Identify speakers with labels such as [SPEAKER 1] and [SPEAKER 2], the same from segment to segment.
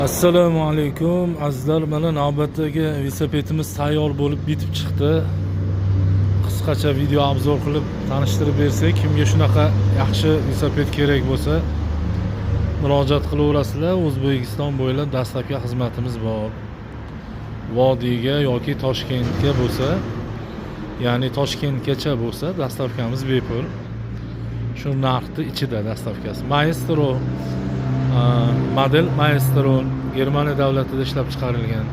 [SPEAKER 1] Assalomu alaykum azizlar, mana navbatdagi velosipedimiz tayyor bo'lib bitib chiqdi. Qisqacha video obzor qilib tanishtirib bersak, kimga shunaqa yaxshi velosiped kerak bo'lsa murojaat qilaverasizlar. O'zbekiston bo'ylab dastlabki xizmatimiz bor. Vodiyga yoki Toshkentga bo'lsa, ya'ni Toshkentgacha bo'lsa dastlabkamiz bepul. Shu narxning ichida dastlabkasi. Maestro model Maestro Germaniya davlatida ishlab chiqarilgan.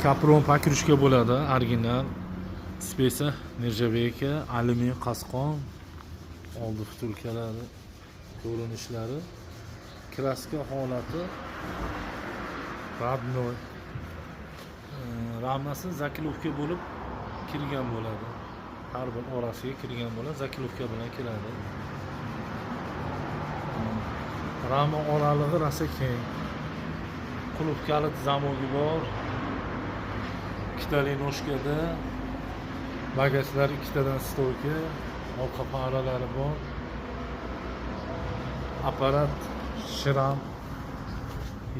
[SPEAKER 1] Kapron pakrushka bo'ladi, original. Spesa nержавейка, alyumin qasqon, oldi vtulkalari, ko'rinishlari, kraska holati родной. Ramasi zakilovka bo'lib kirgan bo'ladi. Har bir orasiga kirgan bo'ladi, zakilovka bilan kiradi. Rama oralig'i rosa keng. Qulupkali zamogi bor. Ikkitali noshkada. Bagajlar ikkitadan stoyka, orqa paralari bor. Apparat shram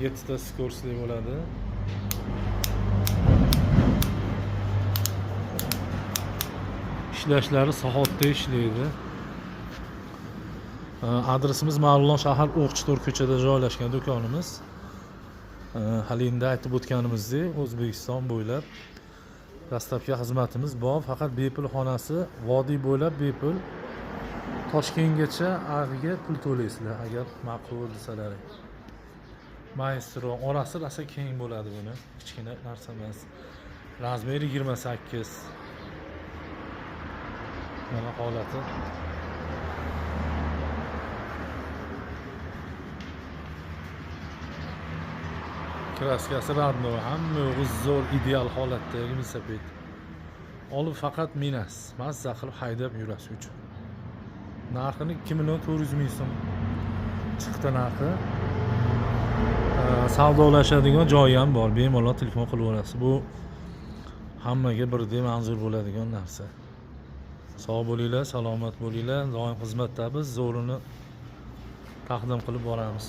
[SPEAKER 1] 7 ta skorsli bo'ladi. Ishlashlari soatda ishlaydi. Adresimiz Ma'lumot shahar O'qchitor ko'chada joylashgan do'konimiz. Hali endi aytib o'tganimizdek, O'zbekiston bo'ylab dastlabki xizmatimiz bor. Faqat bepul xonasi vodiy bo'ylab bepul. Toshkentgacha ag'iga pul to'laysizlar agar ma'qul desalar. Maestro orasi rosa keng bo'ladi buni. Kichkina narsa emas. Razmeri 28. Mana holati. Kraskasi radno, hamma zo'r ideal holatdagi velosiped. Olib faqat minas, mazza qilib haydab yurasiz uchun. Narxini 2.400.000 so'm chiqdi narxi. Savdolashadigan joyi ham bor, bemalol telefon qilaverasiz. Bu hammaga birdek manzur bo'ladigan narsa. Sog' bo'linglar, salomat bo'linglar. Doim xizmatdamiz, zo'rini taqdim qilib boramiz.